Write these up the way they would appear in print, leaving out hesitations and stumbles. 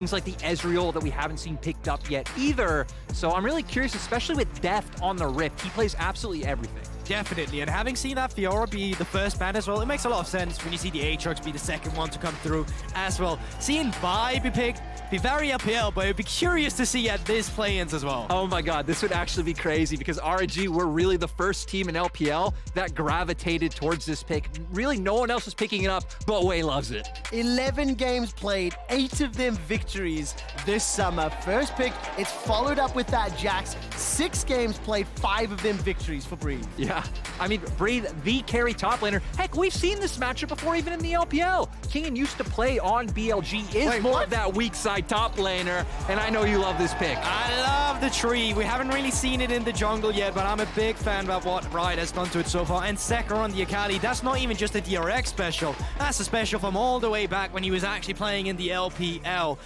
things like the Ezreal that we haven't seen picked up yet either. So I'm really curious, especially with Deft on the Rift. He plays absolutely everything. Definitely, and having seen that Fiora be the first ban as well, it makes a lot of sense when you see the Aatrox be the second one to come through as well. Seeing Vi be picked, be very uphill, but it'd be curious to see at this play-ins as well. Oh my god, this would actually be crazy because RNG were really the first team in LPL that gravitated towards this pick. Really, no one else was picking it up, but Wei loves it. 11 games played, 8 of them victories this summer. First pick, it's followed up with that Jax. 6 games played, 5 of them victories for Breathe. Yeah, I mean, Breathe, the carry top laner. Heck, we've seen this matchup before even in the LPL. Kingen used to play on BLG, is more of that weak side top laner, and I know you love this pick. I love the tree. We haven't really seen it in the jungle yet, but I'm a big fan about what Riot has done to it so far. And Zeka on the Akali, that's not even just a DRX special. That's a special from all the way back when he was actually playing in the LPL.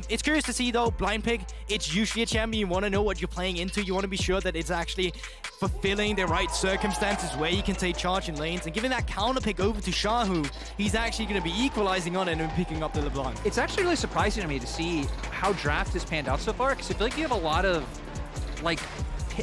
It's curious to see though, blind pick, it's usually a champion you want to know what you're playing into. You want to be sure that it's actually fulfilling the right circumstances where you can take charge in lanes, and giving that counter pick over to Xiaohu, he's actually going to be equalizing on it and picking up the LeBlanc. It's actually really surprising to me to see how draft has panned out so far, because I feel like you have a lot of like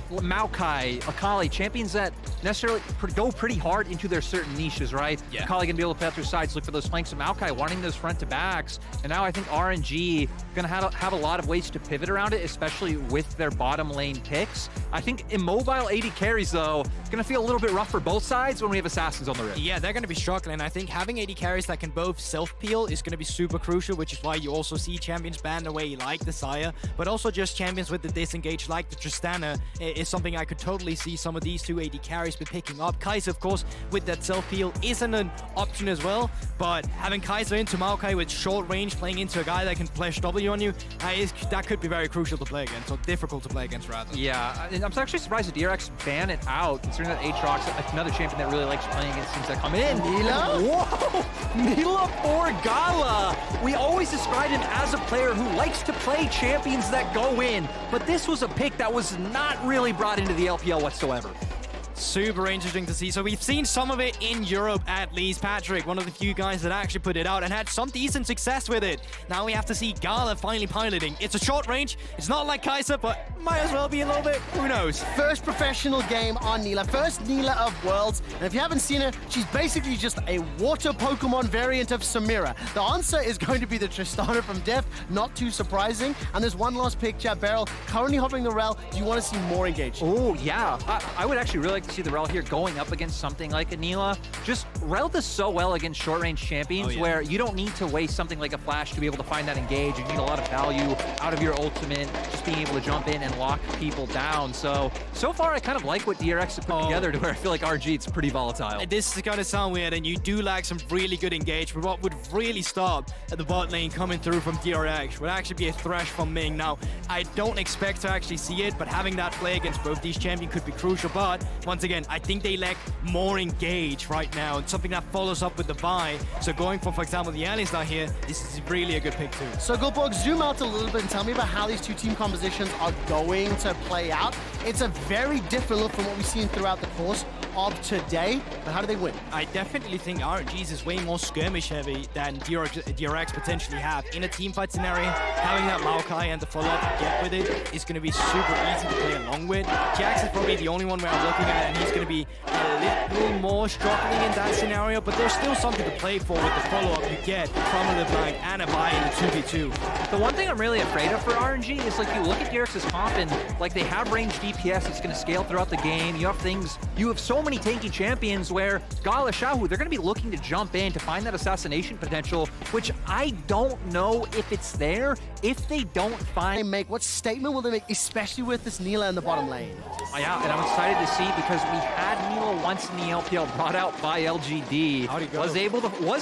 Maokai, Akali, champions that necessarily go pretty hard into their certain niches, right? Yeah. Akali gonna be able to play out their sides, look for those flanks, and Maokai wanting those front to backs. And now I think RNG gonna have a lot of ways to pivot around it, especially with their bottom lane picks. I think immobile AD carries though, gonna feel a little bit rough for both sides when we have assassins on the Rift. Yeah, they're gonna be struggling. I think having AD carries that can both self-peel is gonna be super crucial, which is why you also see champions banned away like the Sire, but also just champions with the disengage like the Tristana is something I could totally see some of these two AD carries be picking up. Kai'Sa, of course, with that self-heal isn't an option as well, but having Kai'Sa into Maokai with short range playing into a guy that can flash W on you, that could be very crucial to play against, or difficult to play against rather. Yeah, and I'm actually surprised the DRX ban it out, considering that Aatrox, another champion that really likes playing against teams that come in. Nila? Whoa! Nila for Gala! We always describe him as a player who likes to play champions that go in, but this was a pick that was not really brought into the LPL whatsoever. Super interesting to see. So we've seen some of it in Europe at least. Patrick, one of the few guys that actually put it out and had some decent success with it. Now we have to see Gala finally piloting. It's a short range. It's not like Kai'Sa, but might as well be a little bit. Who knows? First professional game on Nila. First Nila of Worlds. And if you haven't seen her, she's basically just a water Pokemon variant of Samira. The answer is going to be the Tristana from Deft. Not too surprising. And there's one last pick, BeryL. Currently hovering the rel. Do you want to see more engaged? Oh, yeah. I would actually really like to see the REL here going up against something like a Nila. Just REL does so well against short-range champions where you don't need to waste something like a flash to be able to find that engage. You need a lot of value out of your ultimate, just being able to jump in and lock people down. So far I kind of like what DRX have put together to where I feel like RG, it's pretty volatile. This is going to sound weird, and you do lack some really good engage, but what would really stop at the bot lane coming through from DRX would actually be a thresh from Ming. Now, I don't expect to actually see it, but having that play against both these champions could be crucial. But once again, I think they lack more engage right now, and something that follows up with the Vi. So going for example, the Alistar here, this is really a good pick too. So Guldborg, zoom out a little bit and tell me about how these two team compositions are going to play out. It's a very different look from what we've seen throughout the course of today, but how do they win? I definitely think RNG's is way more skirmish heavy than DRX potentially have. In a teamfight scenario, having that Maokai and the follow-up to get with it is going to be super easy to play along with. Jax is probably the only one where I'm looking at, and he's going to be a little more struggling in that scenario, but there's still something to play for with the follow-up you get from a LeBlanc and a Vi in the 2v2. The one thing I'm really afraid of for RNG is like you look at DRX's comp and like they have range DPS that's going to scale throughout the game. You have so many tanky champions where Gala, Xiaohu, they're going to be looking to jump in to find that assassination potential, which I don't know if it's there. If they don't find... What statement will they make, especially with this Nila in the bottom lane? Yeah, and I'm excited to see because we had Nila once in the LPL brought out by LGD. Was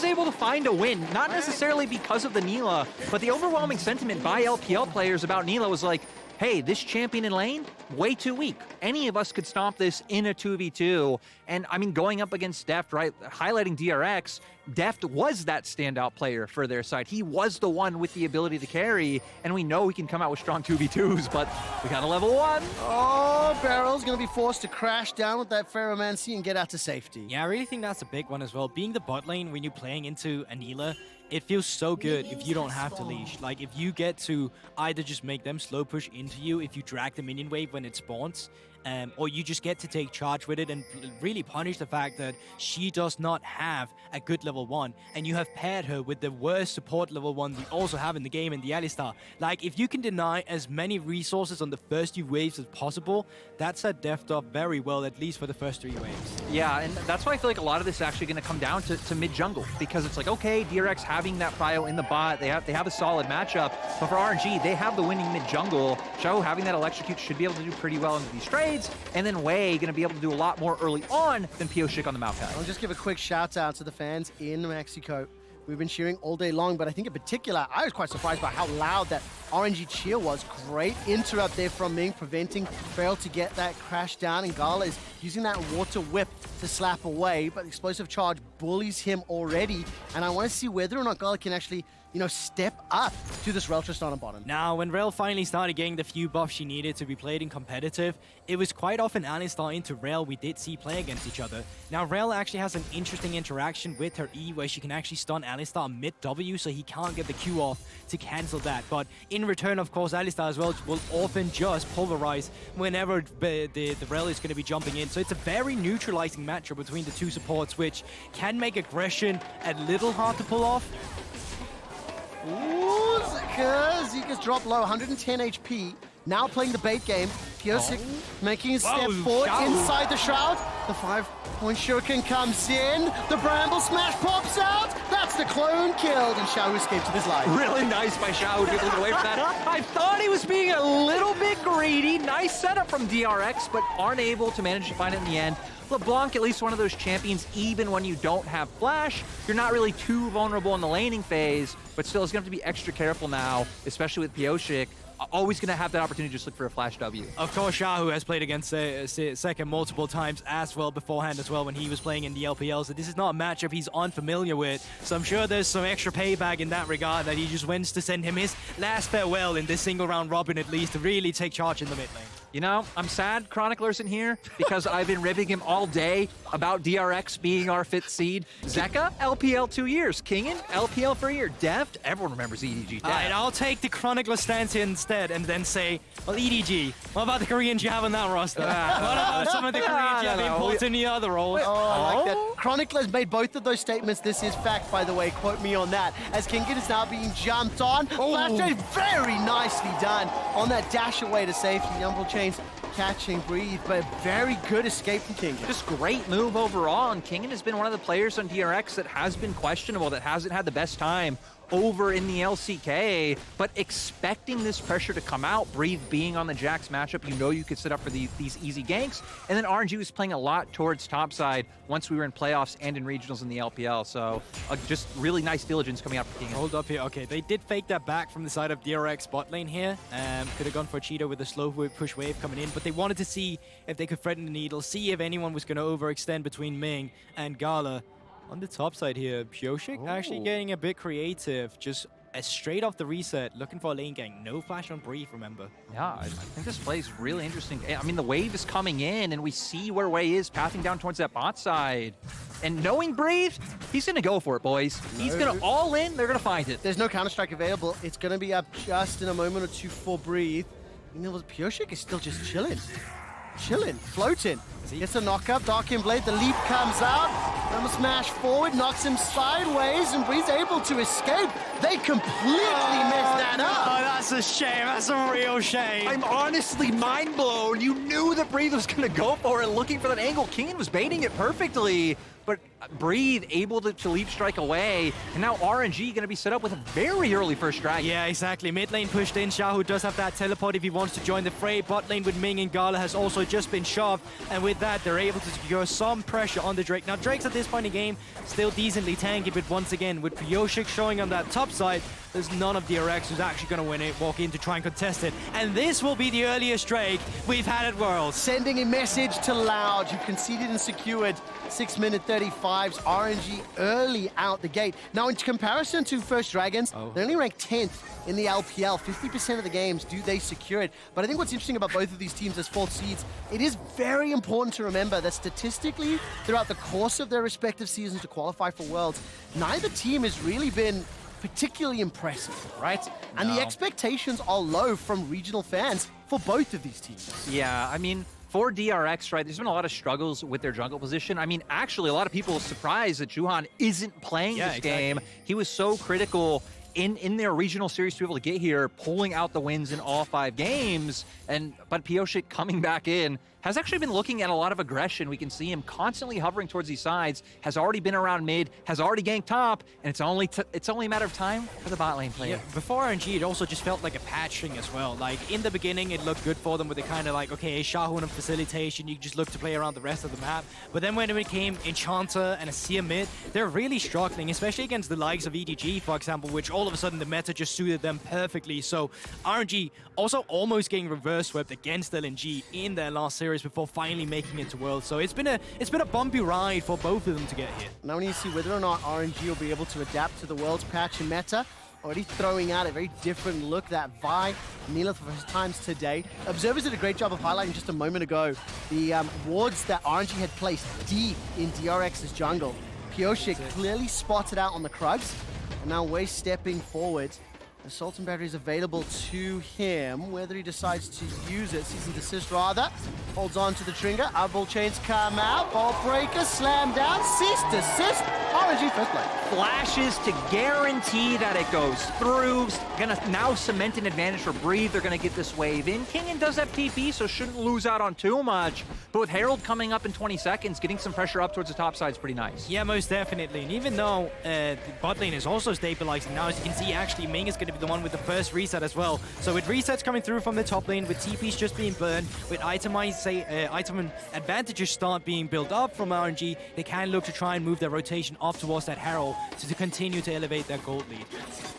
able to find a win, not necessarily because of the Nila, but the overwhelming sentiment by LPL players about Nila was like, hey, this champion in lane, way too weak. Any of us could stomp this in a 2v2. And I mean, going up against Deft, right, highlighting DRX, Deft was that standout player for their side. He was the one with the ability to carry, and we know he can come out with strong 2v2s, but we got a level 1. Oh, BeryL's going to be forced to crash down with that Ferromancy and get out to safety. Yeah, I really think that's a big one as well. Being the bot lane when you're playing into Anila, It feels so good if you don't have to leash. Like, if you get to either just make them slow push into you if you drag the minion wave when it spawns, or you just get to take charge with it and really punish the fact that she does not have a good level 1, and you have paired her with the worst support level 1 we also have in the game in the Alistar. Like, if you can deny as many resources on the first few waves as possible, that set Deft up very well, at least for the first 3 waves. Yeah, and that's why I feel like a lot of this is actually going to come down to mid-jungle, because it's like, okay, DRX having that bio in the bot, they have a solid matchup, but for RNG, they have the winning mid-jungle. Xiaohu having that electrocute should be able to do pretty well into these trades, and then Wei going to be able to do a lot more early on than Pyosik on the Maokai. I'll just give a quick shout out to the fans in Mexico. We've been cheering all day long, but I think in particular, I was quite surprised by how loud that RNG cheer was. Great interrupt there from Ming, preventing BeryL to get that crash down, and Gala is using that water whip to slap away, but the explosive charge bullies him already, and I want to see whether or not Gala can actually, you know, step up to this REL Tristana bottom. Now, when REL finally started getting the few buffs she needed to be played in competitive, it was quite often Alistar into REL we did see play against each other. Now, REL actually has an interesting interaction with her E where she can actually stun Alistar mid-W, so he can't get the Q off to cancel that. But in return, of course, Alistar as well will often just pulverize whenever the REL is going to be jumping in. So it's a very neutralizing matchup between the two supports, which can make aggression a little hard to pull off. Ooh, Zeka's dropped low, 110 HP. Now playing the bait game. Pyosik making a step forward inside the Shroud. The 5-point shuriken comes in. The Bramble Smash pops out. That's the clone killed, and Xiaohu escapes with his life. Really nice by Xiaohu to get away from that. I thought he was being a little bit greedy. Nice setup from DRX, but aren't able to manage to find it in the end. LeBlanc, at least one of those champions, even when you don't have flash, you're not really too vulnerable in the laning phase, but still is going to have to be extra careful now, especially with Pyosik. Always going to have that opportunity to just look for a flash W. Of course, Xiaohu has played against Zeka multiple times as well beforehand as well when he was playing in the LPL, so this is not a matchup he's unfamiliar with. So I'm sure there's some extra payback in that regard, that he just wants to send him his last farewell in this single round robin at least to really take charge in the mid lane. You know, I'm sad Chronicler isn't here because I've been ribbing him all day about DRX being our 5th seed. Zeka, LPL 2 years. Kingen, LPL for a year. Deft, everyone remembers EDG. All right, I'll take the Chronicler stance here instead and then say, well, EDG, what about the Koreans you have on that roster? What about some of the Koreans you have imported in the other roles? Oh, I like that. Chronicler's made both of those statements. This is fact, by the way. Quote me on that. As Kingen is now being jumped on. Flash trade very nicely done on that dash away to safety. Numble chains catching breathe, but very good escape from Kingen. Just great move overall, and Kingen has been one of the players on DRX that has been questionable, that hasn't had the best time over in the LCK, but expecting this pressure to come out, Breathe being on the Jax matchup, you know you could set up for these easy ganks, and then RNG was playing a lot towards topside once we were in playoffs and in regionals in the LPL, so just really nice diligence coming out from Kingen. Hold up here, okay, they did fake that back from the side of DRX bot lane here. Could have gone for a Cheetah with a slow push wave coming in, but they wanted to see if they could threaten the needle, see if anyone was going to overextend between Ming and Gala. On the top side here, Pyosik actually getting a bit creative, just straight off the reset, looking for a lane gang. No flash on Breathe, remember? Yeah, I think this play is really interesting. I mean, the wave is coming in, and we see where Wei is pathing down towards that bot side. And knowing Breathe, he's going to go for it, boys. He's going to all in, they're going to find it. There's no Counter-Strike available. It's going to be up just in a moment or two for Breathe. You know, Pyosik is still just chilling, floating. Gets a knock-up, Darkin Blade, the leap comes out, Rumble smash forward, knocks him sideways, and Breeze's able to escape. They completely messed that up. Oh, that's a shame, that's a real shame. I'm honestly mind blown. You knew that Breathe was going to go for it, looking for that angle. Kingen was baiting it perfectly, but Breathe able to leap strike away, and now RNG going to be set up with a very early first dragon. Yeah, exactly. Mid lane pushed in. Xiaohu does have that teleport if he wants to join the fray. Bot lane with Ming and Gala has also just been shoved, and with that, they're able to secure some pressure on the Drake. Now, Drake's at this point in the game still decently tanky, but once again, with Pyosik showing on that top side, there's none of DRX who's actually going to win it, walk in to try and contest it. And this will be the earliest Drake we've had at Worlds. Sending a message to Loud, who conceded and secured 6-minute 35s. RNG early out the gate. Now, in comparison to First Dragons, they're only ranked 10th in the LPL. 50% of the games do they secure it. But I think what's interesting about both of these teams as 4th seeds, it is very important to remember that statistically, throughout the course of their respective seasons to qualify for Worlds, neither team has really been particularly impressive, right? And No. the expectations are low from regional fans for both of these teams. Yeah, I mean, for DRX, right, there's been a lot of struggles with their jungle position. I mean, actually, a lot of people are surprised that Juhan isn't playing this game. He was so critical in their regional series to be able to get here, pulling out the wins in all 5 games. But Pyosik coming back in has actually been looking at a lot of aggression. We can see him constantly hovering towards these sides, has already been around mid, has already ganked top, and it's only a matter of time for the bot lane player. Yeah, before RNG, it also just felt like a patching as well. Like, in the beginning, it looked good for them with the kind of like, okay, Xiaohu and facilitation, you just look to play around the rest of the map. But then when it became Enchanter and a Seer mid, they're really struggling, especially against the likes of EDG, for example, which all of a sudden the meta just suited them perfectly. So RNG also almost getting reverse swept against LNG in their last series before finally making it to Worlds. So it's been a bumpy ride for both of them to get here. Now we need to see whether or not RNG will be able to adapt to the World's patch and meta. Already throwing out a very different look, that Vi, Nilah for the first times today. Observers did a great job of highlighting just a moment ago the wards that RNG had placed deep in DRX's jungle. Pyosik clearly spotted out on the Krugs, and now Wei stepping forward. Assault and Battery is available to him. Whether he decides to use it, Cease and Desist rather. Holds on to the trigger. Eyeball chains come out. Ball breaker, slam down. Cease, desist. RNG first play. Flashes to guarantee that it goes through. Gonna now cement an advantage for Breathe. They're gonna get this wave in. Kingen does have TP, so shouldn't lose out on too much. But with Herald coming up in 20 seconds, getting some pressure up towards the top side is pretty nice. Yeah, most definitely. And even though the bot lane is also stabilizing now, as you can see, actually Ming is going to be the one with the first reset as well. So with resets coming through from the top lane, with TPs just being burned, with item advantages start being built up from RNG, they can look to try and move their rotation off towards that Herald to continue to elevate their gold lead.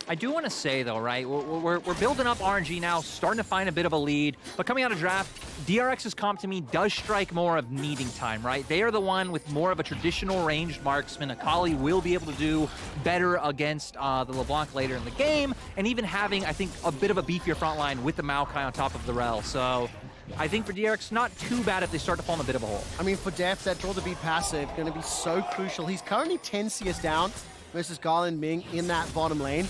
I do want to say, though, right, we're building up RNG now, starting to find a bit of a lead. But coming out of draft, DRX's comp to me does strike more of needing time, right? They are the one with more of a traditional ranged marksman. Akali will be able to do better against the LeBlanc later in the game, and even having, I think, a bit of a beefier front line with the Maokai on top of the REL. So I think for DRX, not too bad if they start to fall in a bit of a hole. I mean, for Deft, that draw to beat passive going to be so crucial. He's currently 10 CS down versus Gala and Ming in that bottom lane.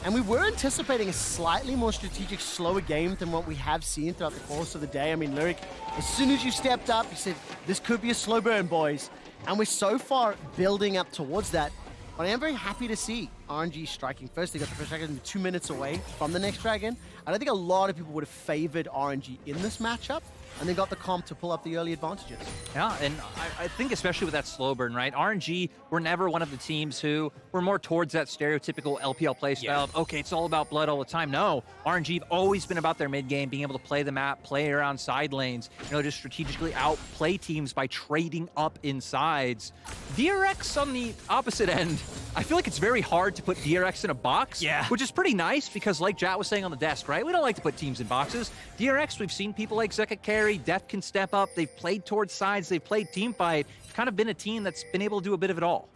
And we were anticipating a slightly more strategic, slower game than what we have seen throughout the course of the day. I mean, Lyric, as soon as you stepped up, you said, this could be a slow burn, boys. And we're so far building up towards that. But I am very happy to see RNG striking first. They got the first dragon 2 minutes away from the next dragon. I don't think a lot of people would have favored RNG in this matchup, and they got the comp to pull up the early advantages. Yeah, and I think especially with that slow burn, right? RNG were never one of the teams who were more towards that stereotypical LPL play style of, okay, it's all about blood all the time. No, RNG have always been about their mid game, being able to play the map, play around side lanes, just strategically outplay teams by trading up in sides. DRX on the opposite end, I feel like it's very hard to put DRX in a box, which is pretty nice because like Jat was saying on the desk, right? We don't like to put teams in boxes. DRX, we've seen people like Zeka carry, Deft can step up, they've played towards sides, they've played team fight. It's kind of been a team that's been able to do a bit of it all.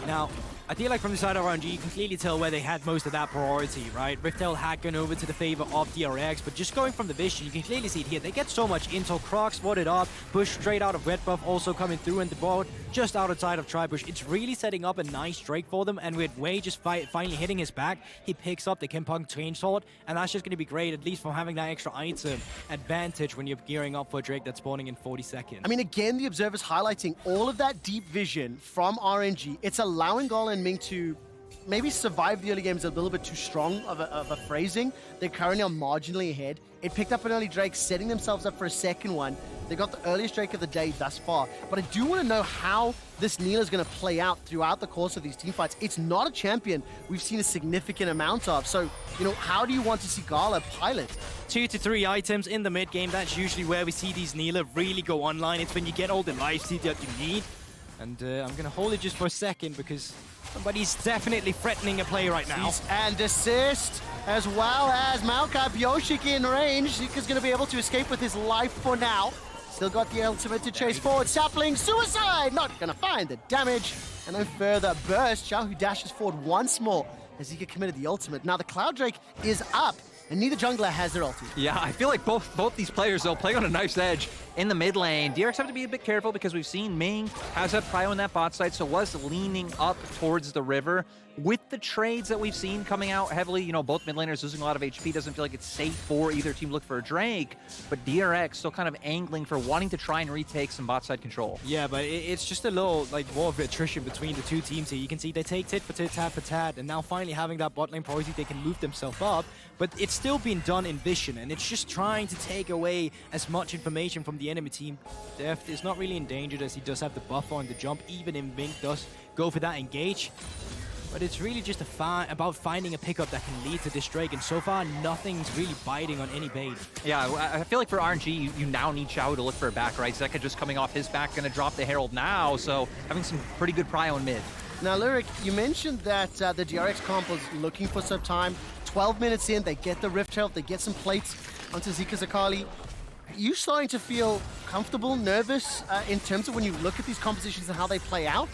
Now, I feel like from the side of RNG, you can clearly tell where they had most of that priority, right? Riftel had gone over to the favor of DRX, but just going from the vision, you can clearly see it here. They get so much intel. Crocs voted up, push straight out of red buff also coming through, and the board just outside of Tribush. It's really setting up a nice Drake for them, and with Wei just finally hitting his back, he picks up the Kimpong Chainsword, and that's just going to be great, at least from having that extra item advantage when you're gearing up for a Drake that's spawning in 40 seconds. I mean, again, the observers highlighting all of that deep vision from RNG. It's allowing Gala and Ming to maybe survive the early games a little bit too strong of a phrasing. They're currently on marginally ahead. It picked up an early Drake, setting themselves up for a second one. They got the earliest Drake of the day thus far. But I do want to know how this Nilah is going to play out throughout the course of these teamfights. It's not a champion we've seen a significant amount of. So, how do you want to see Gala pilot? 2 to 3 items in the mid game. That's usually where we see these Nilah really go online. It's when you get all the life steal that you need. And I'm going to hold it just for a second because somebody's definitely threatening a play right now. And assist, as well as Maokai. Pyosik in range. Zeka's going to be able to escape with his life for now. Still got the ultimate to chase forward. Sapling, suicide! Not going to find the damage. And no further burst. Xiaohu dashes forward once more as Zeka committed the ultimate. Now the Cloud Drake is up. and neither jungler has their ulti. Yeah, I feel like both these players, though, playing on a nice edge in the mid lane. DRX have to be a bit careful because we've seen Ming has that prio in that bot side, so was leaning up towards the river. With the trades that we've seen coming out heavily, you know, both mid laners losing a lot of HP, doesn't feel like it's safe for either team to look for a Drake, but DRX still kind of angling for wanting to try and retake some bot side control. Yeah, but it's just a little, like, war of attrition between the two teams here. You can see they take tit for tit, tat for tat, and now finally having that bot lane Pyosik, they can move themselves up, but it's still being done in vision, and it's just trying to take away as much information from the enemy team. Deft is not really endangered as he does have the buffer on the jump, even if Ming does go for that engage. But it's really just about finding a pickup that can lead to this Drake, and so far, nothing's really biting on any bait. Yeah, I feel like for RNG, you now need Xiaohu to look for a back, right? Zeka just coming off his back, gonna drop the Herald now, so having some pretty good prio in mid. Now, Lyric, you mentioned that the DRX comp was looking for some time. 12 minutes in, they get the Rift Herald, they get some plates onto Zeka's Akali. Are you starting to feel comfortable, nervous in terms of when you look at these compositions and how they play out?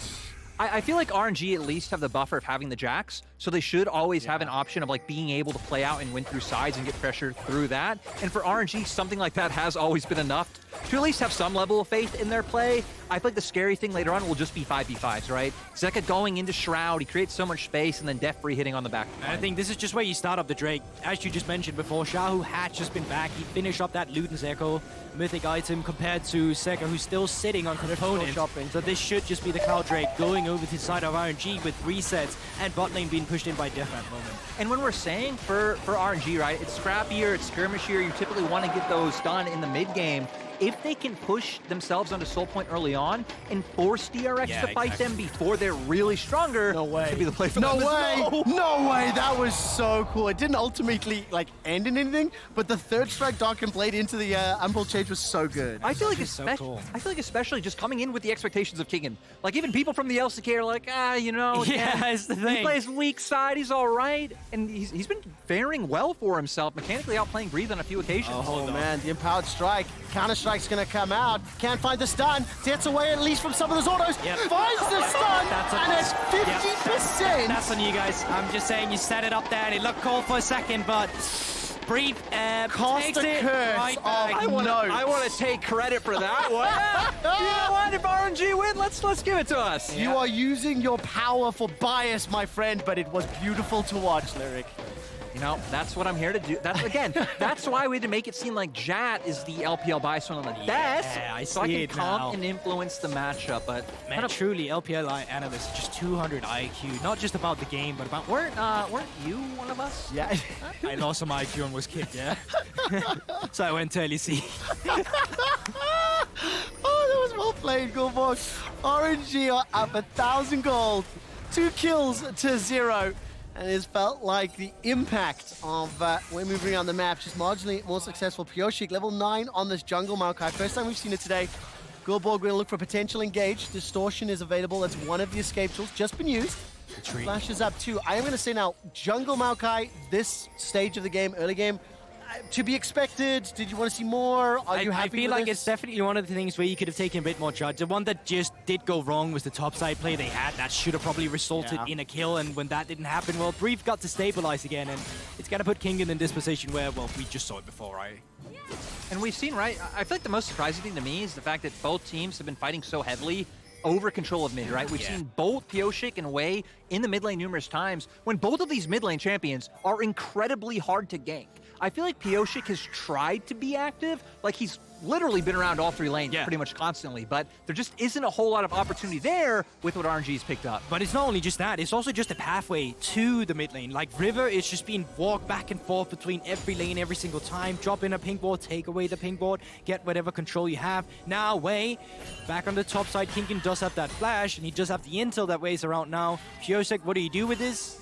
I feel like RNG at least have the buffer of having the Jax, so they should always have an option of like being able to play out and win through sides and get pressure through that. And for RNG, something like that has always been enough to at least have some level of faith in their play. I feel like the scary thing later on will just be 5v5s, right? Zeka going into Shroud, he creates so much space, and then Deft free hitting on the back. And I think this is just where you start up the Drake. As you just mentioned before, Xiaohu had just been back. He finished up that Luden's Echo mythic item compared to Zeka, who's still sitting on component. So this should just be the Cloud Drake going over to the side of RNG with resets and bot lane being pushed in by Deft at the moment. And when we're saying for RNG, right, it's scrappier, it's skirmishier, you typically want to get those done in the mid game. If they can push themselves onto Soul Point early on and force DRX to fight them before they're really stronger, no way. Could be the play for them. No way! That was so cool. It didn't ultimately like end in anything, but the third strike Dark and Blade into the Umbral Change was so good. I feel like especially just coming in with the expectations of Kingen. Like even people from the LCK are like, you know, yeah, it's the thing. He plays weak side, he's all right, and he's been faring well for himself, mechanically outplaying Breathe on a few occasions. Oh man, the Empowered Strike. Counter-Strike's gonna come out. Can't find the stun. Gets away at least from some of those autos. Yep. Finds the stun, and it's 50%. Yep. That's on you guys. I'm just saying you set it up there, and it looked cold for a second, but Breathe takes it right back. I want to take credit for that one. You know what? If RNG win, let's give it to us. Yeah. You are using your power for bias, my friend, but it was beautiful to watch, Lyric. You know, that's what I'm here to do. That's why we had to make it seem like Jat is the LPL bias one on the desk. Yeah, I see so I can it comp now. and influence the matchup. But man, truly, LPL analyst, just 200 IQ. Not just about the game, but about weren't you one of us? Yeah, I lost some IQ and was kicked. Yeah, so I went to LEC. Oh, that was well played, Guldborg. RNG are up 1,000 gold, 2 kills to 0. And it's felt like the impact of when moving around the map, just marginally more successful. Pyosik, level 9 on this jungle Maokai. First time we've seen it today. Guldborg going to look for potential engage. Distortion is available. That's one of the escape tools. Just been used. Flashes up too. I am going to say now, jungle Maokai, this stage of the game, early game, to be expected. Did you want to see more? Are you happy I feel with like this? it's definitely one of the things where you could have taken a bit more charge. The one that just did go wrong was the top side play they had. That should have probably resulted in a kill, and when that didn't happen, well, Breathe got to stabilize again, and it's going to put Kingen in this position where, well, we just saw it before, right? And we've seen, right? I feel like the most surprising thing to me is the fact that both teams have been fighting so heavily over control of mid, right? We've seen both Pyosik and Wei in the mid lane numerous times when both of these mid lane champions are incredibly hard to gank. I feel like Pyosik has tried to be active, like he's literally been around all 3 lanes pretty much constantly, but there just isn't a whole lot of opportunity there with what RNG's picked up. But it's not only just that, it's also just a pathway to the mid lane. Like River is just being walked back and forth between every lane every single time. Drop in a pink ward, take away the pink ward, get whatever control you have. Now Wei, back on the top side, Kingen does have that flash, and he does have the intel that Wei's around now. Pyosik, what do you do with this?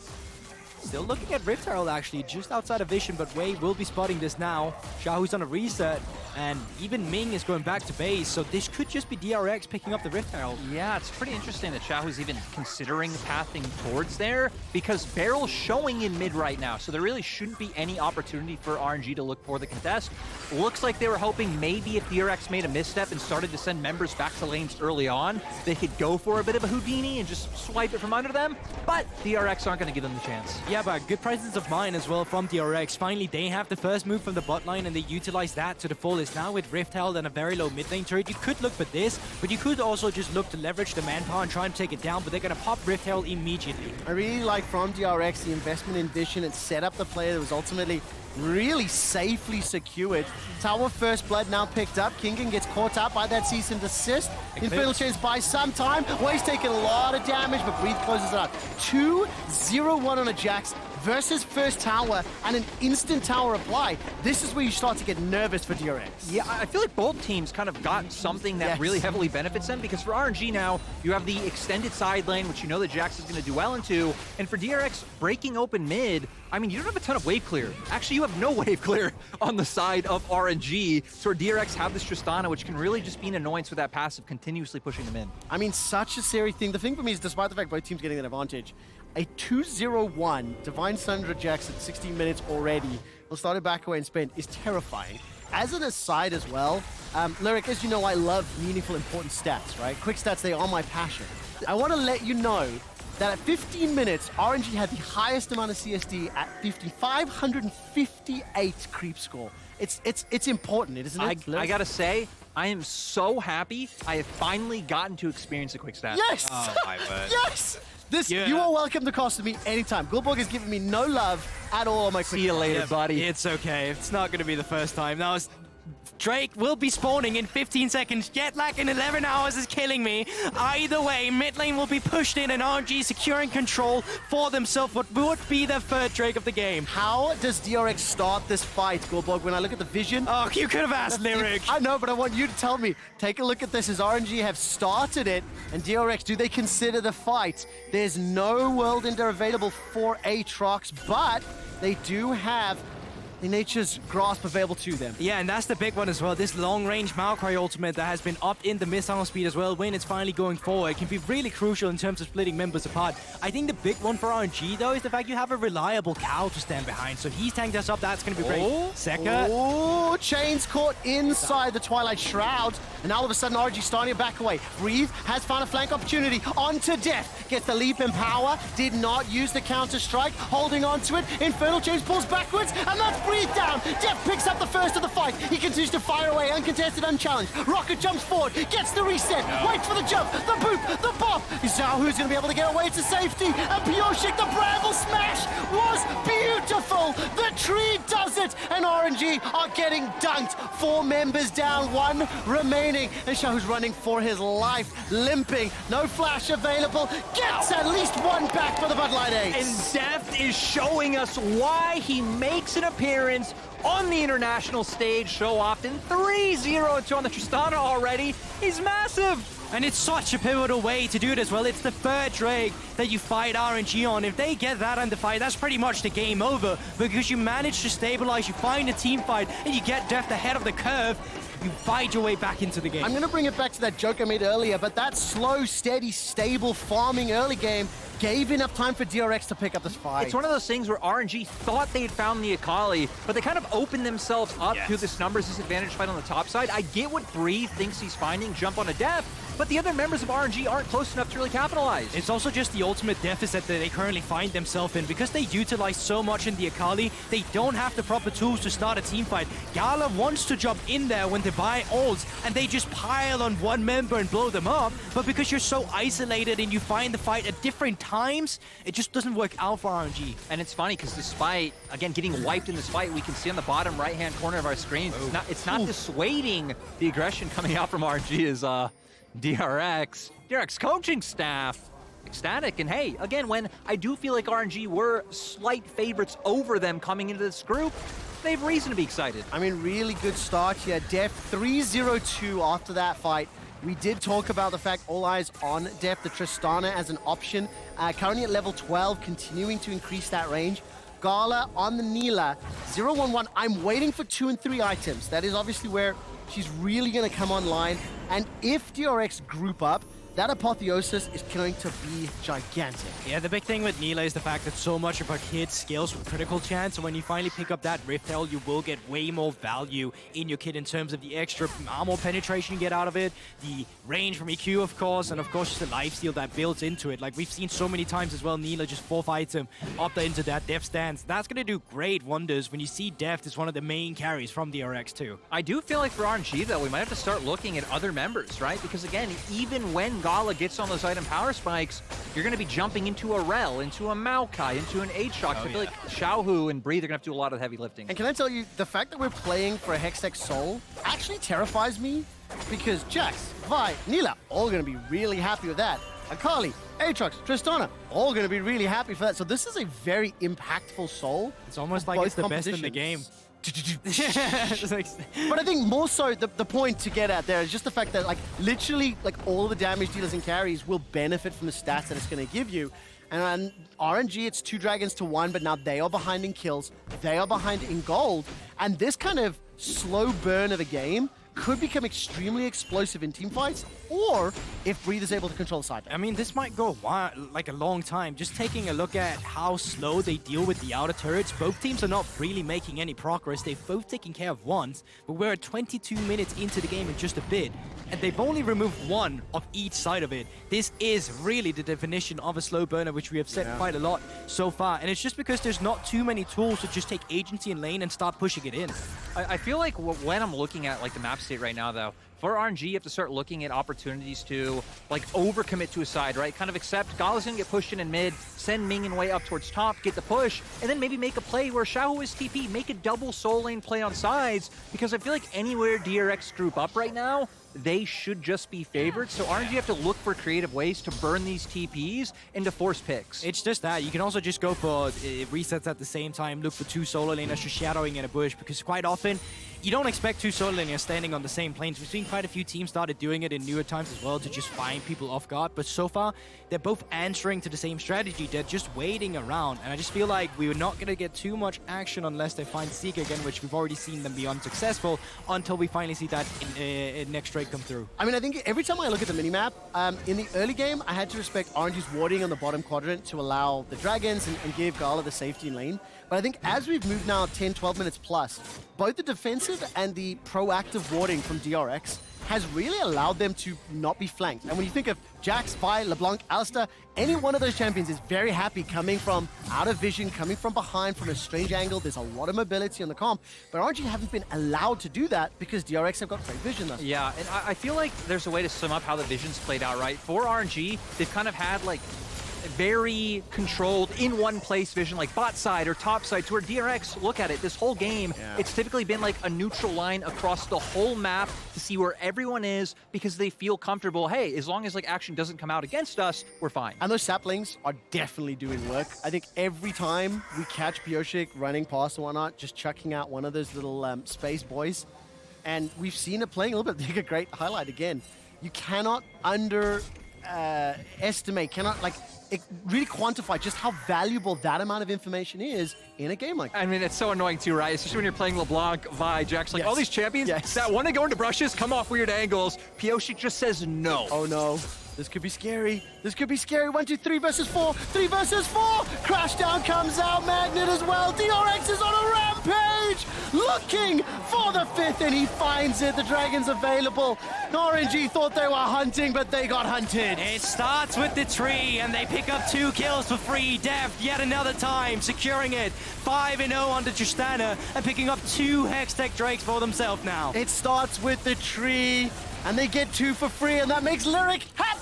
Still looking at Rift Herald actually, just outside of vision, but Wei will be spotting this now. Xiaohu's on a reset, and even Ming is going back to base, so this could just be DRX picking up the Rift Herald. Yeah, it's pretty interesting that Xiaohu's even considering pathing towards there, because BeryL's showing in mid right now, so there really shouldn't be any opportunity for RNG to look for the contest. Looks like they were hoping maybe if DRX made a misstep and started to send members back to lanes early on, they could go for a bit of a Houdini and just swipe it from under them, but DRX aren't going to give them the chance. Yeah, but good presence of mind as well from DRX. Finally, they have the first move from the bot line, and they utilize that to the fullest. Now with Rift held and a very low mid lane turret, you could look for this, but you could also just look to leverage the manpower and try and take it down, but they're going to pop Rift held immediately. I really like from DRX the investment in vision and set up the player that was ultimately really safely secured. Tower First Blood now picked up. Kingen gets caught out by that cease and desist. Infernal Chains buys some time. Wave's taking a lot of damage, but Breathe closes it out. 2-0-1 on a Jax versus first tower and an instant tower apply. This is where you start to get nervous for DRX. Yeah, I feel like both teams kind of got something that really heavily benefits them, because for RNG now, you have the extended side lane, which you know that Jax is going to do well into, and for DRX, breaking open mid, I mean, you don't have a ton of wave clear. Actually, you have no wave clear on the side of RNG, so where DRX have this Tristana, which can really just be an annoyance with that passive, continuously pushing them in. I mean, such a scary thing. The thing for me is, despite the fact both teams getting an advantage, a 2-0-1 Divine Sundra Jax at 16 minutes already, will start it back away and spend, is terrifying. As an aside as well, Lyric, as you know, I love meaningful, important stats, right? Quick stats, they are my passion. I want to let you know that at 15 minutes, RNG had the highest amount of CSD at 558 creep score. It's important, isn't it? I gotta say, I am so happy I have finally gotten to experience a quick stat. Yes! Oh my word. Yes! You are welcome to cost me anytime. Guldborg has given me no love at all on my quick. See you later, buddy. It's okay. It's not going to be the first time. Now, Drake will be spawning in 15 seconds. Jet lag in 11 hours is killing me. Either way, mid lane will be pushed in and RNG securing control for themselves. What would be the third Drake of the game? How does DRX start this fight, Guldborg? When I look at the vision... Oh, you could have asked Lyric. I know, but I want you to tell me. Take a look at this as RNG have started it, and DRX, do they consider the fight? There's no World Ender available for Aatrox, but they do have the Nature's Grasp available to them. Yeah, and that's the big one as well. This long-range Maokai ultimate that has been upped in the missile speed as well when it's finally going forward can be really crucial in terms of splitting members apart. I think the big one for RNG, though, is the fact you have a reliable cow to stand behind. So he's tanked us up. That's going to be great. Zeka. Oh, Chains caught inside the Twilight Shroud. And all of a sudden, RNG starting to back away. Breathe has found a flank opportunity. Onto Deft. Gets the leap in power. Did not use the counter-strike. Holding on to it. Infernal Chains pulls backwards. And that's Breathe down. Deft picks up the first of the fight. He continues to fire away, uncontested, unchallenged. Rocket jumps forward, gets the reset, waits for the jump, the boop, the bop. Xiaohu's going to be able to get away to safety. And Pyosik, the bramble smash was beautiful. The tree does it. And RNG are getting dunked. 4 members down, 1 remaining. And Xiaohu's running for his life, limping. No flash available. Gets at least 1 back for the Bud Light Ace. And Deft is showing us why he makes an appearance on the international stage so often. 3-0-2 on the Tristana already. He's massive. And it's such a pivotal way to do it as well. It's the third Drake that you fight RNG on. If they get that under fight, that's pretty much the game over. Because you manage to stabilize, you find a team fight, and you get Deft ahead of the curve. You fight your way back into the game. I'm going to bring it back to that joke I made earlier, but that slow, steady, stable farming early game gave enough time for DRX to pick up this fight. It's one of those things where RNG thought they had found the Akali, but they kind of opened themselves up to this numbers disadvantage fight on the top side. I get what Breathe thinks he's finding, jump on a Deft, but the other members of RNG aren't close enough to really capitalize. It's also just the ultimate deficit that they currently find themselves in. Because they utilize so much in the Akali, they don't have the proper tools to start a team fight. Gala wants to jump in there when they buy ults, and they just pile on 1 member and blow them up. But because you're so isolated and you find the fight at different times, it just doesn't work out for RNG. And it's funny because despite, again, getting wiped in this fight, we can see on the bottom right-hand corner of our screen, it's not dissuading the aggression coming out from RNG is DRX coaching staff. Ecstatic, and hey, again, when I do feel like RNG were slight favorites over them coming into this group, they have reason to be excited. I mean, really good start here. Deft 3-0-2 after that fight. We did talk about the fact all eyes on Deft, the Tristana as an option. Currently at level 12, continuing to increase that range. Gala on the Neela, 0-1-1. I'm waiting for 2 and 3 items. That is obviously where she's really going to come online. And if DRX group up, that apotheosis is going to be gigantic. Yeah, the big thing with Neela is the fact that so much of her kit scales with critical chance, and when you finally pick up that Rift Herald, you will get way more value in your kit in terms of the extra armor penetration you get out of it, the range from EQ, of course, and of course just the lifesteal that builds into it. Like we've seen so many times as well, Neela just forfeits him up into that Deft stance. That's going to do great wonders when you see Deft as one of the main carries from DRX too. I do feel like for RNG, though, we might have to start looking at other members, right? Because again, even when Gala gets on those item power spikes, you're going to be jumping into a REL, into a Maokai, into an Aatrox. I feel like Xiaohu and BeryL are going to have to do a lot of heavy lifting. And can I tell you, the fact that we're playing for a Hextech Soul actually terrifies me, because Jax, Vi, Neela, all going to be really happy with that. Akali, Aatrox, Tristana, all going to be really happy for that. So this is a very impactful Soul. It's almost like it's the best in the game. But I think more so the point to get at there is just the fact that like literally like all the damage dealers and carries will benefit from the stats that it's going to give you. And on RNG, it's 2 dragons to 1, but now they are behind in kills, they are behind in gold, and this kind of slow burn of a game could become extremely explosive in team fights, or if BeryL is able to control the side. I mean, this might go like a long time. Just taking a look at how slow they deal with the outer turrets, both teams are not really making any progress. They've both taken care of once, but we're at 22 minutes into the game in just a bit, and they've only removed 1 of each side of it. This is really the definition of a slow burner, which we have said quite a lot so far, and it's just because there's not too many tools to just take agency in lane and start pushing it in. I feel like when I'm looking at like the map state right now, though, for RNG, you have to start looking at opportunities to like overcommit to a side, right? Kind of accept Gala's gonna get pushed in mid, send Ming and way up towards top, get the push, and then maybe make a play where Xiaohu is TP, make a double soul lane play on sides, because I feel like anywhere DRX group up right now, they should just be favored. So RNG have to look for creative ways to burn these TPs and to force picks. It's just that. You can also just go for resets at the same time, look for 2 solo laners just shadowing in a bush, because quite often you don't expect 2 solo laners standing on the same planes. We've seen quite a few teams started doing it in newer times as well to just find people off guard, but so far they're both answering to the same strategy. They're just waiting around, and I just feel like we're not going to get too much action unless they find Zeka again, which we've already seen them be unsuccessful, until we finally see that in next trade come through. I mean, I think every time I look at the minimap, in the early game, I had to respect RNG's warding on the bottom quadrant to allow the dragons and give Gala the safety in lane. But I think as we've moved now 10, 12 minutes plus, both the defensive and the proactive warding from DRX has really allowed them to not be flanked. And when you think of Jax, Vi, LeBlanc, Alistar, any one of those champions is very happy coming from out of vision, coming from behind, from a strange angle. There's a lot of mobility on the comp, but RNG haven't been allowed to do that because DRX have got great vision thus far. Yeah, and I feel like there's a way to sum up how the vision's played out, right? For RNG, they've kind of had like very controlled in one place vision, like bot side or top side, to where DRX, look at it, this whole game, it's typically been like a neutral line across the whole map to see where everyone is, because they feel comfortable, hey, as long as like action doesn't come out against us, we're fine. And those saplings are definitely doing work. I think every time we catch Pyosik running past and whatnot, just chucking out one of those little space boys, and we've seen it playing a little bit. A great highlight again. You cannot underestimate, really quantify just how valuable that amount of information is in a game like that. I mean, it's so annoying too, right? Especially when you're playing LeBlanc, Vi, Jax, like all these champions that want to go into brushes, come off weird angles. Pyosik just says no. Oh no. This could be scary. This could be scary. 1, 2, 3 versus 4. 3 versus 4. Crashdown comes out. Magnet as well. DRX is on a rampage. Looking for the 5th, and he finds it. The dragon's available. RNG thought they were hunting, but they got hunted. It starts with the tree, and they pick up 2 kills for free. Deft, yet another time, securing it. 5-0 under Tristana, and picking up 2 Hextech Drakes for themselves now. It starts with the tree, and they get 2 for free, and that makes Lyric happy!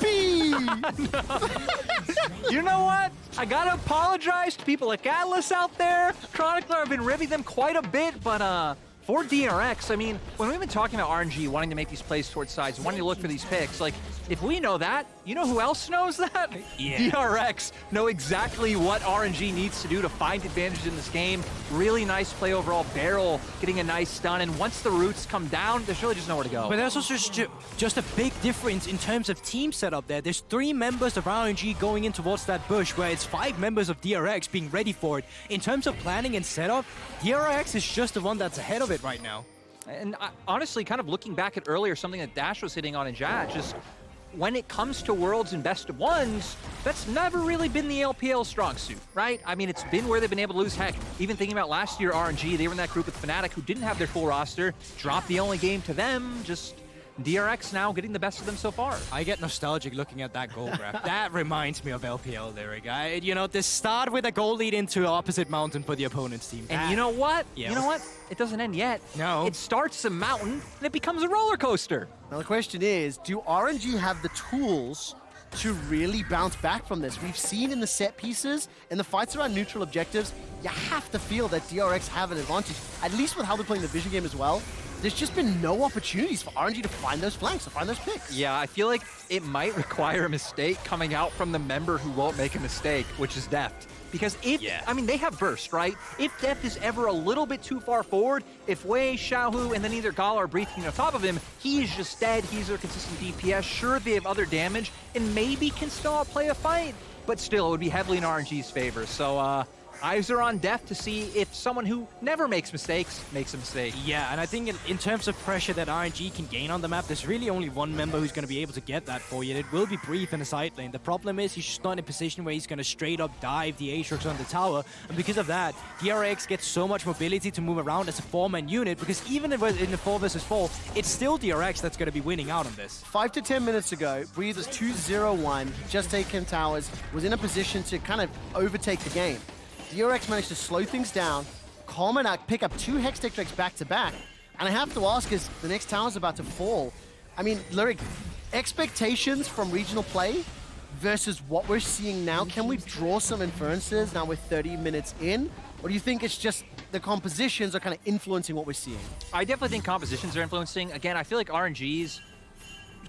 You know what? I gotta apologize to people like Atlas out there. Chronicler, I've been ribbing them quite a bit, but for DRX, I mean, when we've been talking about RNG wanting to make these plays towards sides, wanting to look for these picks, like, if we know that, you know who else knows that? Yeah. DRX know exactly what RNG needs to do to find advantage in this game. Really nice play overall. BeryL getting a nice stun, and once the roots come down, there's really just nowhere to go. But there's also just a big difference in terms of team setup there. There's 3 members of RNG going in towards that bush, where it's 5 members of DRX being ready for it. In terms of planning and setup, DRX is just the one that's ahead of it right now. And honestly, kind of looking back at earlier, something that Dash was hitting on in chat, just when it comes to Worlds and Best of Ones, that's never really been the LPL strong suit, right? I mean, it's been where they've been able to lose. Heck, even thinking about last year, RNG, they were in that group with Fnatic who didn't have their full roster, dropped the only game to them, just DRX now getting the best of them so far. I get nostalgic looking at that goal graph. That reminds me of LPL lyric. You know, this start with a goal lead into opposite mountain for the opponent's team. And you know what? Yeah. You know what? It doesn't end yet. No. It starts a mountain and it becomes a roller coaster. Now the question is, do RNG have the tools to really bounce back from this? We've seen in the set pieces, in the fights around neutral objectives, you have to feel that DRX have an advantage, at least with how they're playing the vision game as well. There's just been no opportunities for RNG to find those flanks, to find those picks. Yeah, I feel like it might require a mistake coming out from the member who won't make a mistake, which is Deft. Because if, I mean, they have burst, right? If Deft is ever a little bit too far forward, if Wei, Xiaohu, and then either Gala are breathing on top of him, he's just dead. He's their consistent DPS. Sure, they have other damage, and maybe can still outplay a fight, but still, it would be heavily in RNG's favor. So, eyes are on Deft to see if someone who never makes mistakes makes a mistake. Yeah, and I think in terms of pressure that RNG can gain on the map, there's really only one member who's going to be able to get that for you, and it will be Brief in the side lane. The problem is he's just not in a position where he's going to straight up dive the Aatrox on the tower, and because of that, DRX gets so much mobility to move around as a 4-man unit, because even if in the 4 versus 4, it's still DRX that's going to be winning out on this. 5 to 10 minutes ago, Breathe was 2-0-1, just taken towers, was in a position to kind of overtake the game. DRX managed to slow things down, Commanac pick up 2 Hextech Drakes back-to-back, and I have to ask, is the next tower's about to fall? I mean, Lyric, expectations from regional play versus what we're seeing now, can we draw some inferences now we're 30 minutes in? Or do you think it's just the compositions are kind of influencing what we're seeing? I definitely think compositions are influencing. Again, I feel like RNG's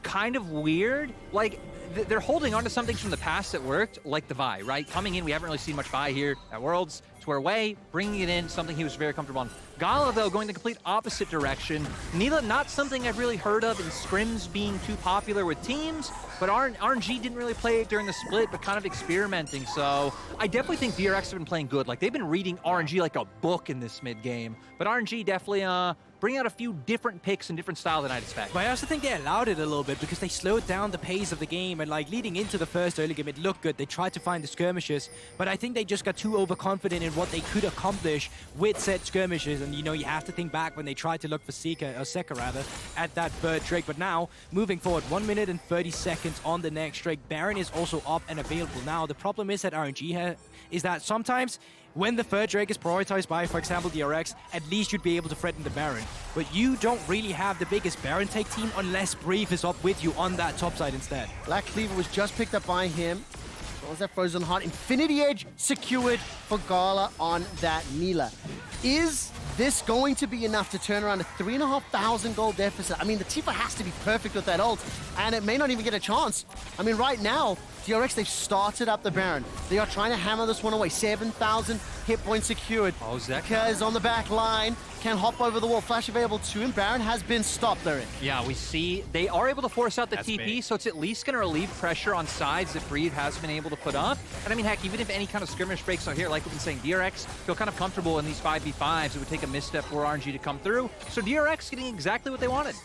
kind of weird. Like, they're holding on to something from the past that worked, like the Vi, right? Coming in, we haven't really seen much Vi here at Worlds. To where Wei, bringing it in, something he was very comfortable on. Gala, though, going the complete opposite direction. Neela, not something I've really heard of in scrims being too popular with teams, but RNG didn't really play it during the split, but kind of experimenting. So I definitely think DRX have been playing good. Like, they've been reading RNG like a book in this mid-game, but RNG definitely bring out a few different picks and different style than I'd expect. But I also think they allowed it a little bit because they slowed down the pace of the game, and like leading into the first early game, it looked good. They tried to find the skirmishes, but I think they just got too overconfident in what they could accomplish with said skirmishes. And you know, you have to think back when they tried to look for Zeka rather, at that third Drake. But now, moving forward, 1 minute and 30 seconds on the next Drake. Baron is also up and available now. The problem is that RNG is that sometimes when the third Drake is prioritized by, for example, DRX, at least you'd be able to threaten the Baron. But you don't really have the biggest Baron take team unless Brief is up with you on that top side instead. Black Cleaver was just picked up by him. What was that Frozen Heart? Infinity Edge secured for Gala on that Neela. Is this going to be enough to turn around a 3,500 gold deficit? I mean, the Tifa has to be perfect with that ult, and it may not even get a chance. I mean, right now, DRX, they've started up the Baron. They are trying to hammer this one away. 7,000 hit points secured. Oh, Zeka. Zeka is on the back line. Can hop over the wall. Flash available to him. Baron has been stopped there. Yeah, we see they are able to force out the That's TP, big. so it's at least going to relieve pressure on sides that Breed has been able to put up. And I mean, heck, even if any kind of skirmish breaks out here, like we've been saying, DRX feel kind of comfortable in these 5v5s. It would take a misstep for RNG to come through. So DRX getting exactly what they wanted.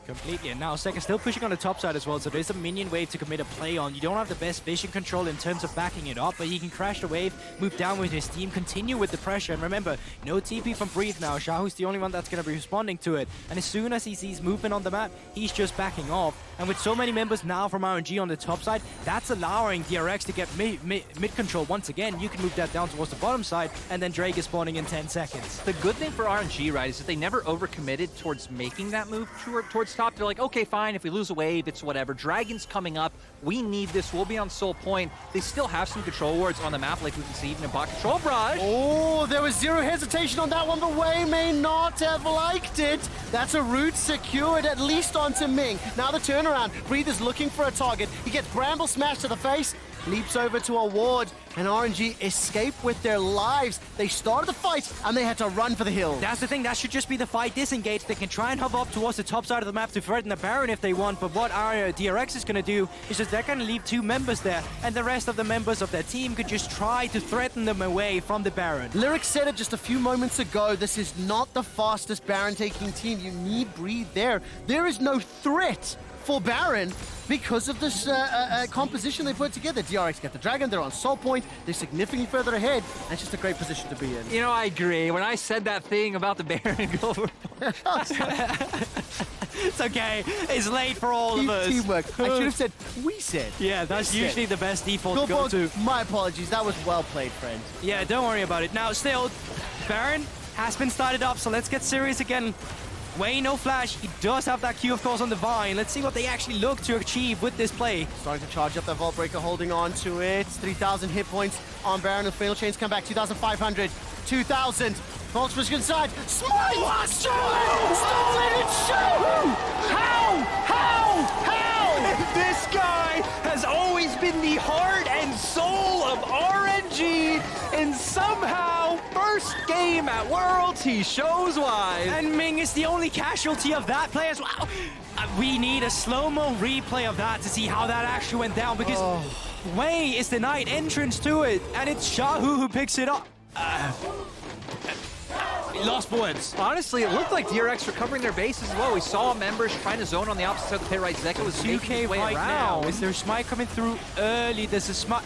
Completely, and now Zeka still pushing on the top side as well, so there's a minion wave to commit a play on. You don't have the best vision control in terms of backing it up, but he can crash the wave, move down with his team, continue with the pressure, and remember, no TP from Breathe now. Xiaohu's the only one that's going to be responding to it, and as soon as he sees movement on the map, he's just backing off. And with so many members now from RNG on the top side, that's allowing DRX to get mid control once again. You can move that down towards the bottom side, and then Drake is spawning in 10 seconds. The good thing for RNG, right, is that they never overcommitted towards making that move towards top. They're like, okay, fine, if we lose a wave, it's whatever. Dragon's coming up. We need this. We'll be on Soul Point. They still have some control wards on the map, like we can see even in bot control barrage. Oh, there was zero hesitation on that one, but Wei may not have liked it. That's a route secured, at least onto Ming. Now the turnaround. Breathe is looking for a target. He gets Bramble smashed to the face, leaps over to a ward, and RNG escape with their lives. They started the fight, and they had to run for the hill. That's the thing, that should just be the fight disengaged. They can try and hover up towards the top side of the map to threaten the Baron if they want, but what our DRX is going to do is just they're going to leave 2 members there, and the rest of the members of their team could just try to threaten them away from the Baron. Lyric said it just a few moments ago, this is not the fastest Baron taking team. You need Breathe there. There is no threat for Baron because of this composition they put together. DRX get the Dragon, they're on Soul Point, they're significantly further ahead, and it's just a great position to be in. You know, I agree. When I said that thing about the Baron Guldborg, It's okay. It's late for all of us. Teamwork. I should have said, we said. Yeah, that's usually the best default to go to. Guldborg, my apologies. That was well played, friend. Yeah, don't worry about it. Now, still, Baron has been started up, so let's get serious again. Way no flash. He does have that Q, of course, on the Vine. Let's see what they actually look to achieve with this play. Starting to charge up that Vault Breaker, holding on to it. 3,000 hit points on Baron, and Fatal Chains come back. 2,500, 2,000. Vault's push inside. Smite! Stolen it! Xiaohu! How? this guy has always been the heart and soul of RNG, and somehow, first game at Worlds, he shows why. And Ming is the only casualty of that play as well. We need a slow-mo replay of that to see how that actually went down, because Wei is denied entrance to it, and it's Xiaohu who picks it up. Lost VODS. Honestly, it looked like DRX recovering their base as well. We saw members trying to zone on the opposite side of the pit right. Zeka was making his way right around. now. Is there smite coming through early? There's a smite.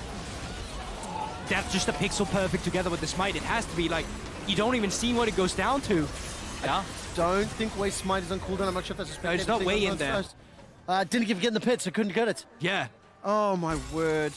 That's just a pixel perfect together with the smite. It has to be like, you don't even see what it goes down to. Yeah. Don't think Wei Smite is on cooldown. I'm not sure if that's a spectator. There's not Wei in there. Didn't even get in the pit, so couldn't get it. Yeah. Oh my word.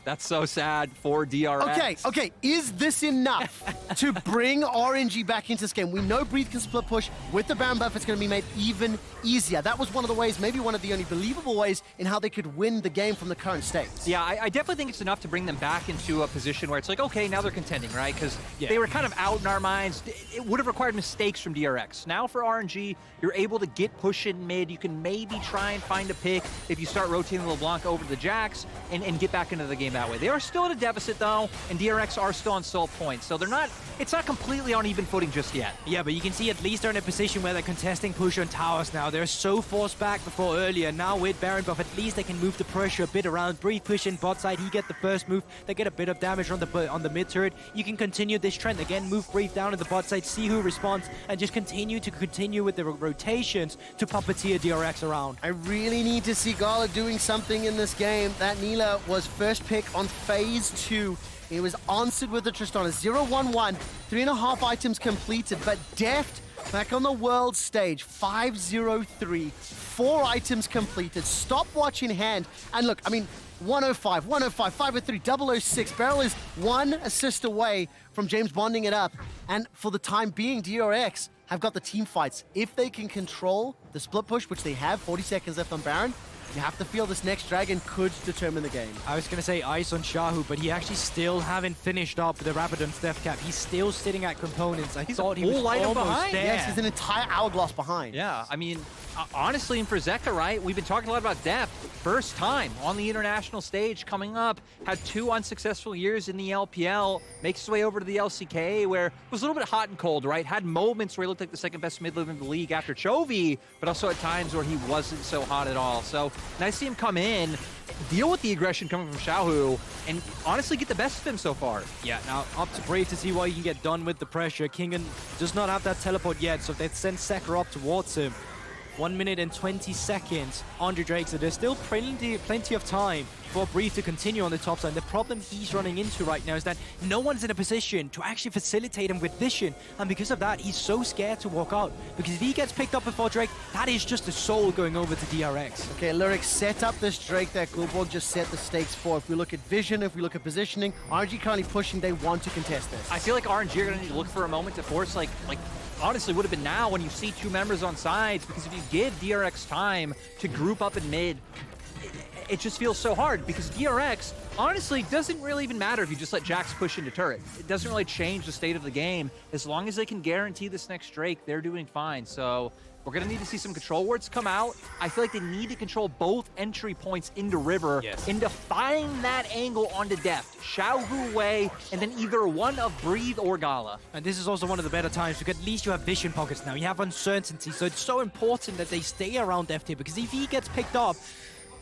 That's so sad for DRX. Okay. Is this enough to bring RNG back into this game? We know Breathe can split push. With the Baron buff, it's going to be made even easier. That was one of the ways, maybe one of the only believable ways in how they could win the game from the current state. Yeah, I definitely think it's enough to bring them back into a position where it's like, okay, now they're contending, right? Because they were kind of out in our minds. It would have required mistakes from DRX. Now for RNG, you're able to get push in mid. You can maybe try and find a pick if you start rotating the LeBlanc over to the Jax and get back into the game that way. They are still at a deficit though, and DRX are still on soul points, so it's not completely on even footing just yet. Yeah, but you can see at least they're in a position where they're contesting push on towers now. They're so forced back before earlier. Now with Baron buff, at least they can move the pressure a bit around. Breathe push in bot side, he get the first move. They get a bit of damage on the mid turret. You can continue this trend again, move Breathe down to the bot side, see who responds, and just continue with the rotations to puppeteer DRX around. I really need to see Gala doing something in this game. That Nila was first pick on Phase 2. He was answered with the Tristana. 0-1-1, 3.5 items completed, but Deft back on the world stage. 5-0-3, 4 items completed. Stopwatch in hand. And look, I mean, 105, 5-3, 006. BeryL is 1 assist away from James bonding it up. And for the time being, DRX have got the team fights. If they can control the split push, which they have, 40 seconds left on Baron, you have to feel this next dragon could determine the game. I was going to say ice on Xiaohu, but he actually still haven't finished up the Rabadon's death cap. He's still sitting at components. I thought he was almost behind. there. Yes, he's an entire hourglass behind. Yeah, I mean, honestly, and for Zeka, right, we've been talking a lot about Deft. First time on the international stage coming up, had 2 unsuccessful years in the LPL, makes his way over to the LCK, where it was a little bit hot and cold, right? Had moments where he looked like the second best mid laner in the league after Chovy, but also at times where he wasn't so hot at all. So nice to see him come in, deal with the aggression coming from Xiaohu, and honestly get the best of him so far. Yeah, now up to Brave to see what he can get done with the pressure. Kingen does not have that teleport yet, so they send Zeka up towards him. 1 minute and 20 seconds on Drake, so there's still plenty of time for Breathe to continue on the top side. The problem he's running into right now is that no one's in a position to actually facilitate him with vision, and because of that, he's so scared to walk out, because if he gets picked up before Drake, that is just a soul going over to DRX. Okay, Lyric set up this Drake that Guldborg just set the stakes for. If we look at vision, if we look at positioning, RNG currently pushing, they want to contest this. I feel like RNG are going to need to look for a moment to force, like honestly would have been now when you see 2 members on sides, because if you give DRX time to group up in mid, it just feels so hard, because DRX honestly doesn't really even matter if you just let Jax push into turret. It doesn't really change the state of the game. As long as they can guarantee this next Drake, they're doing fine. So we're going to need to see some control wards come out. I feel like they need to control both entry points into River and to find that angle onto Deft. Xiaohu Wei, and then either one of Breathe or Gala. And this is also one of the better times, because at least you have vision pockets now. You have uncertainty, so it's so important that they stay around Deft here, because if he gets picked up,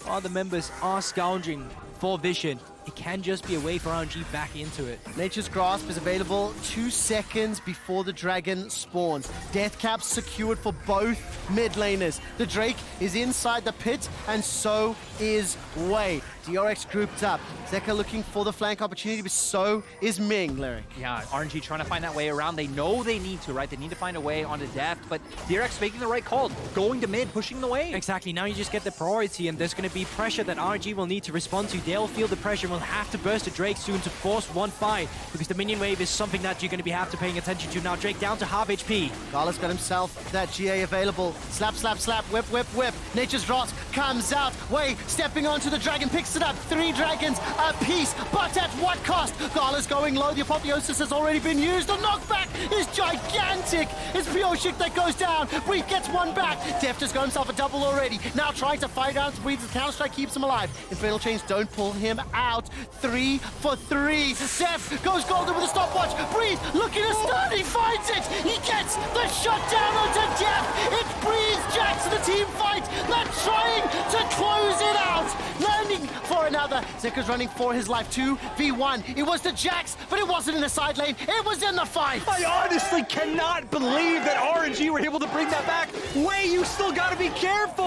other members are scourging for vision. It can just be a way for RNG back into it. Nature's Grasp is available 2 seconds before the dragon spawns. Death caps secured for both mid laners. The Drake is inside the pit, and so is Wei. DRX grouped up. Zeka looking for the flank opportunity, but so is Ming, Lyric. Yeah, RNG trying to find that way around. They know they need to, right? They need to find a way onto Deft, but DRX making the right call, going to mid, pushing the wave. Exactly, now you just get the priority, and there's going to be pressure that RNG will need to respond to. They'll feel the pressure and will have to burst a Drake soon to force one fight, because the minion wave is something that you're going to have to paying attention to. Now Drake down to half HP. Gala's got himself that GA available. Slap, slap, slap, whip, whip, whip. Nature's Wrath comes out. Wei stepping onto the dragon, picks it up. 3 dragons a piece, but at what cost? Gala's going low. The apotheosis has already been used. The knockback is gigantic. It's Pyosik that goes down. BeryL gets one back. Deft has got himself a double already. Now trying to fight out. BeryL's counter-strike keeps him alive. Infernal Chains don't pull him out. 3 for 3. Deft goes golden with a stopwatch. BeryL looking to stun. He finds it. He gets the shutdown onto Deft. It's BeryL Jax in the team fight. They're trying to close it out. Landing for another. Zeka's running for his life. 2v1. It was the Jax, but it wasn't in the side lane. It was in the fight. I honestly cannot believe that RNG were able to bring that back. Wei, you still gotta be careful.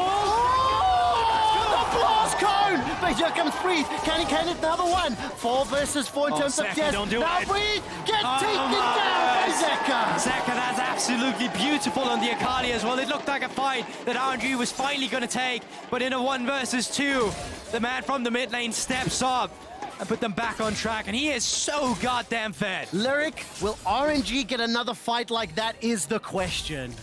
The blast cone! But here comes BeryL. Can he can it? Another one. 4 versus 4 in terms of Zeka, death. don't do now it. BeryL get taken down by Zeka. Zeka, that's absolutely beautiful on the Akali as well. It looked like a fight that RNG was finally going to take, but in a 1 versus 2, the man from the mid lane steps up and put them back on track, and he is so goddamn fed. Lyric, will RNG get another fight like that is the question.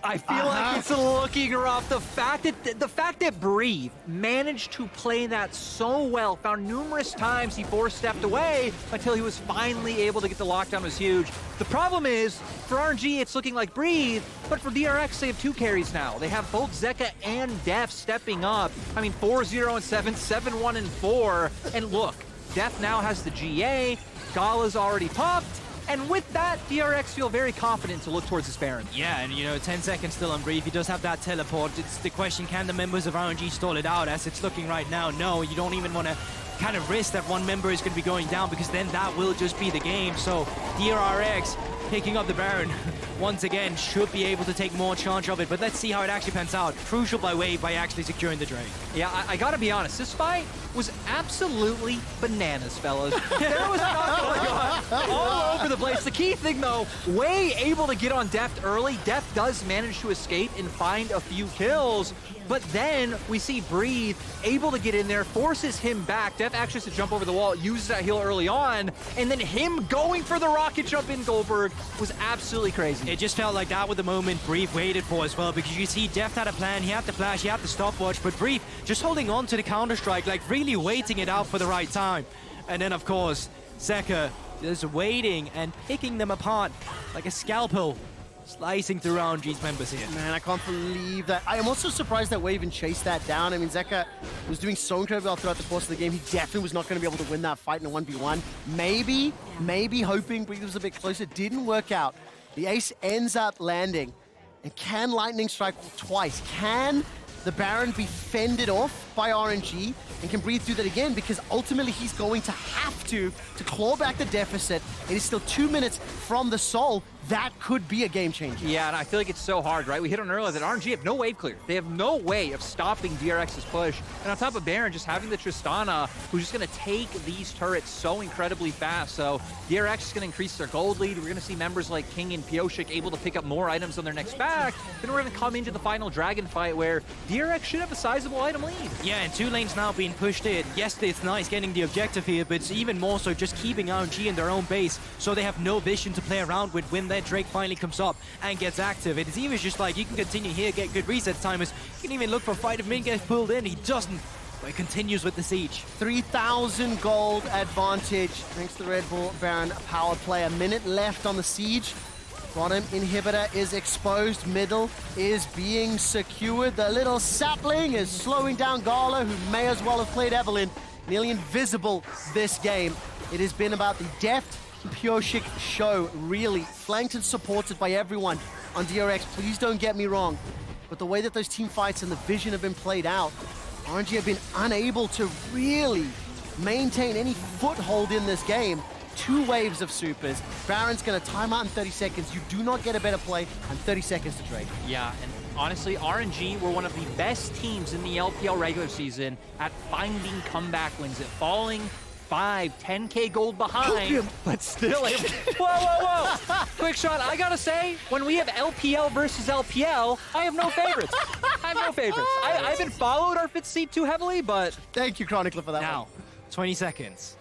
I feel like it's looking rough. The fact that BeryL managed to play that so well, found numerous times he 4-stepped away until he was finally able to get the lockdown was huge. The problem is, for RNG, it's looking like BeryL, but for DRX, they have 2 carries now. They have both Zeka and Deft stepping up. I mean, 4-0 and 7, 7-1 and 4. And look, Deft now has the GA, Gala's already popped, and with that, DRX feel very confident to look towards this Baron. Yeah, and 10 seconds still on BeryL. He does have that teleport. It's the question, can the members of RNG stall it out? As it's looking right now, no, you don't even want to kind of risk that one member is going to be going down, because then that will just be the game. So DRX picking up the Baron once again should be able to take more charge of it, but let's see how it actually pans out. Crucial by Wei by actually securing the Drake. Yeah, I gotta be honest, this fight was absolutely bananas, fellas. There was not all over the place. The key thing though, Wei able to get on Deft early. Deft does manage to escape and find a few kills, but then we see BeryL able to get in there, forces him back. Deft actually has to jump over the wall, uses that heal early on, and then him going for the rocket jump in Guldborg was absolutely crazy. It just felt like that was the moment BeryL waited for as well, because you see Deft had a plan, he had the flash, he had the stopwatch, but BeryL just holding on to the counter-strike, like really waiting it out for the right time. And then of course, Zeka is waiting and picking them apart like a scalpel, slicing through RNG's members here. Man, I can't believe that. I am also surprised that Wei even chased that down. I mean, Zeka was doing so incredibly well throughout the course of the game. He definitely was not going to be able to win that fight in a 1v1. Maybe hoping BeryL was a bit closer. Didn't work out. The ace ends up landing. And can Lightning strike twice? Can the Baron be fended off by RNG? And can BeryL do that again? Because ultimately he's going to have to claw back the deficit. It is still 2 minutes from the Soul. That could be a game changer. Yeah, and I feel like it's so hard, right? We hit on earlier that RNG have no wave clear. They have no way of stopping DRX's push. And on top of Baron, just having the Tristana, who's just going to take these turrets so incredibly fast. So DRX is going to increase their gold lead. We're going to see members like Kingen and Pyosik able to pick up more items on their next back. Then we're going to come into the final Dragon fight where DRX should have a sizable item lead. Yeah, and 2 lanes now being pushed in. Yes, it's nice getting the objective here, but it's even more so just keeping RNG in their own base, so they have no vision to play around with when their Drake finally comes up and gets active. It is even just like, you can continue here, get good reset timers. You can even look for a fight if Ming gets pulled in. He doesn't, but he continues with the siege. 3,000 gold advantage thanks to the Red Bull Baron power play. A minute left on the siege. Bottom inhibitor is exposed. Middle is being secured. The little sapling is slowing down Gala, who may as well have played Evelyn. Nearly invisible this game. It has been about the Deft and Pyosik show, really flanked and supported by everyone on DRX. Please don't get me wrong, but the way that those team fights and the vision have been played out, RNG have been unable to really maintain any foothold in this game. 2 waves of supers. Baron's gonna time out in 30 seconds. You do not get a better play, and 30 seconds to trade. Yeah, and honestly, RNG were one of the best teams in the LPL regular season at finding comeback wins, at falling 5, 10K gold behind, but still able. Whoa! QuickShot, I gotta say, when we have LPL versus LPL, I have no favorites. I have no favorites. I haven't followed our 5th seed too heavily, but... Thank you, Chronicler, for that one. Now, 20 seconds.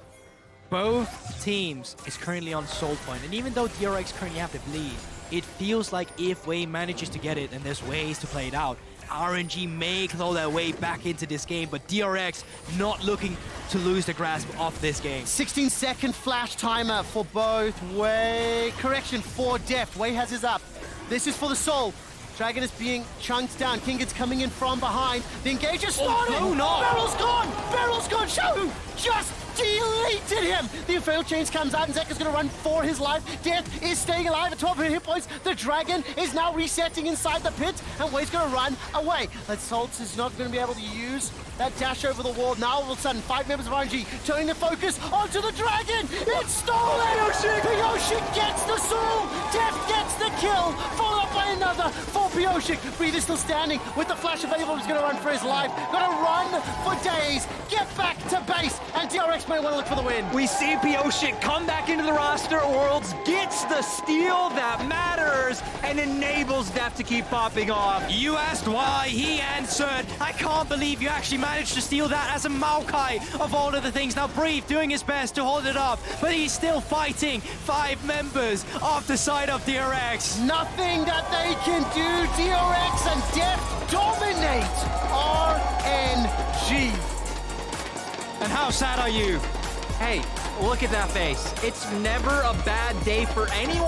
Both teams is currently on soul point, and even though DRX currently have the lead, it feels like if Wei manages to get it, and there's ways to play it out, RNG may claw their way back into this game, but DRX not looking to lose the grasp of this game. 16-second flash timer for both Wei. Correction for Deft. Wei has his up. This is for the soul. Dragon is being chunked down. Kingen's coming in from behind. The engage is started. Oh, no. BeryL's gone. BeryL's gone. Xiaohu just deleted him. The Infernal Chains comes out, and Zeka's going to run for his life. Death is staying alive at 12 hit points. The Dragon is now resetting inside the pit, and Wei's going to run away. That Salts is not going to be able to use that dash over the wall. Now, all of a sudden, 5 members of RNG turning the focus onto the Dragon. It's stolen. Pyosik gets the soul. Deft gets the kill, followed up by another for Pyosik. Breather still standing with the flash available. He's going to run for his life. Going to run for days. Get back to base, and DRX may want to look for the win. We see Pyosik come back into the roster at Worlds, gets the steal that matters, and enables Deft to keep popping off. You asked why, he answered. I can't believe you actually managed to steal that as a Maokai of all of the things. Now Breathe doing his best to hold it up, but he's still fighting 5 members off the side of DRX. Nothing that they can do. DRX and Deft dominate RNG. And how sad are you? Hey, look at that face. It's never a bad day for anyone